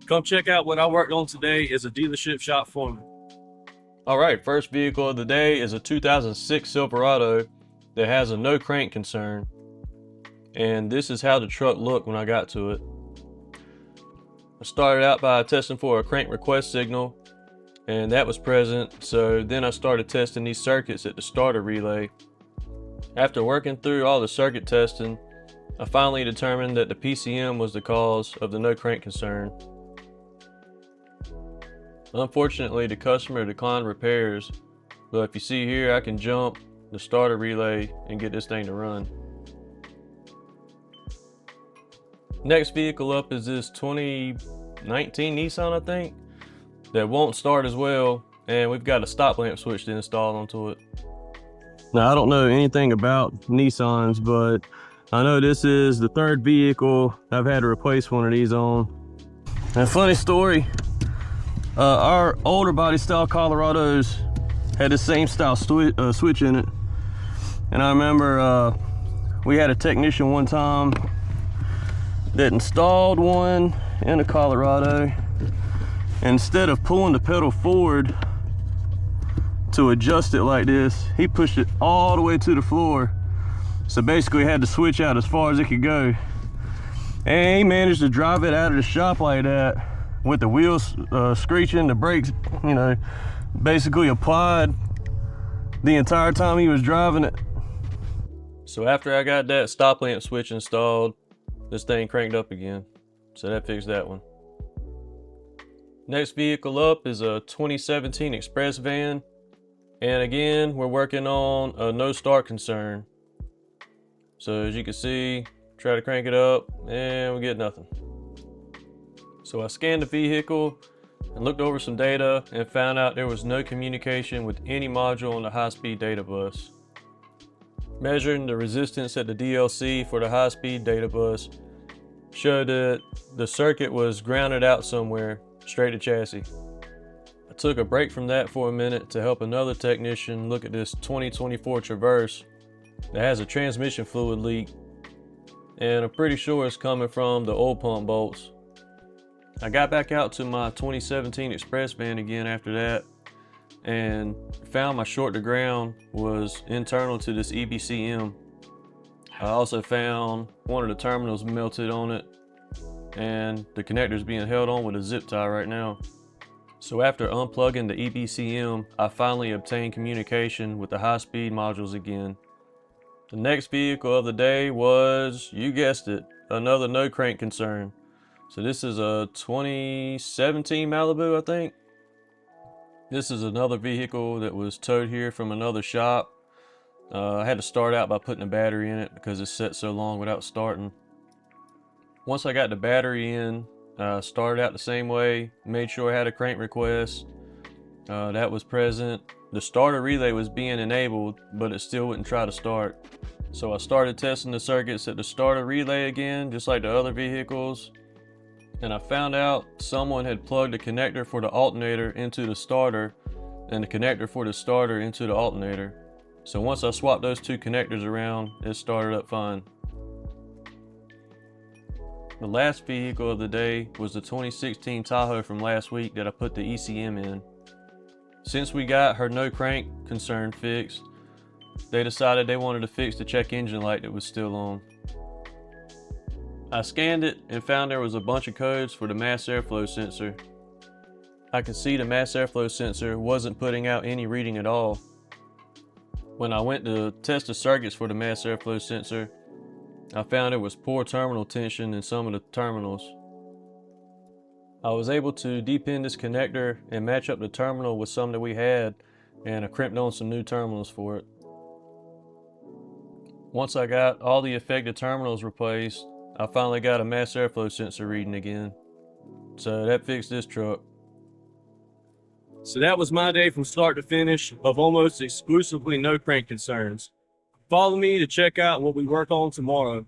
Come check out what I worked on today as a dealership shop foreman. All right, first vehicle of the day is a 2006 Silverado that has a no crank concern. And this is how the truck looked when I got to it. I started out by testing for a crank request signal, and that was present. So then I started testing these circuits at the starter relay. After working through all the circuit testing, I finally determined that the PCM was the cause of the no crank concern. Unfortunately, the customer declined repairs, but if you see here, I can jump the starter relay and get this thing to run. Next vehicle up is this 2019 Nissan, I think, that won't start as well, and we've got a stop lamp switch to install onto it. Now, I don't know anything about Nissans, but I know this is the third vehicle I've had to replace one of these on. And a funny story, our older body style Colorados had the same style switch in it. And I remember we had a technician one time that installed one in a Colorado. Instead of pulling the pedal forward to adjust it like this, he pushed it all the way to the floor. So basically had to switch out as far as it could go. And he managed to drive it out of the shop like that with the wheels screeching, the brakes, basically applied the entire time he was driving it. So after I got that stop lamp switch installed, this thing cranked up again. So that fixed that one. Next vehicle up is a 2017 Express van. And again, we're working on a no start concern. So as you can see, try to crank it up and we get nothing. So I scanned the vehicle and looked over some data and found out there was no communication with any module on the high-speed data bus. Measuring the resistance at the DLC for the high-speed data bus showed that the circuit was grounded out somewhere, straight to chassis. I took a break from that for a minute to help another technician look at this 2024 Traverse that has a transmission fluid leak, and I'm pretty sure it's coming from the oil pump bolts. I got back out to my 2017 Express van again after that and found my short to ground was internal to this EBCM. I also found one of the terminals melted on it, and the connector's being held on with a zip tie right now. So after unplugging the EBCM, I finally obtained communication with the high-speed modules again. The next vehicle of the day was, you guessed it, another no crank concern. So this is a 2017 Malibu, I think. This is another vehicle that was towed here from another shop. I had to start out by putting a battery in it because it set so long without starting. Once I got the battery in, started out the same way, made sure I had a crank request. That was present. The starter relay was being enabled, but it still wouldn't try to start. So I started testing the circuits at the starter relay again, just like the other vehicles. And I found out someone had plugged a connector for the alternator into the starter and the connector for the starter into the alternator. So once I swapped those two connectors around, it started up fine. The last vehicle of the day was the 2016 Tahoe from last week that I put the ECM in. Since we got her no crank concern fixed, they decided they wanted to fix the check engine light that was still on. I scanned it and found there was a bunch of codes for the mass airflow sensor. I could see the mass airflow sensor wasn't putting out any reading at all. When I went to test the circuits for the mass airflow sensor, I found there was poor terminal tension in some of the terminals. I was able to depin this connector and match up the terminal with some that we had, and I crimped on some new terminals for it. Once I got all the affected terminals replaced, I finally got a mass airflow sensor reading again. So that fixed this truck. So that was my day from start to finish of almost exclusively no crank concerns. Follow me to check out what we work on tomorrow.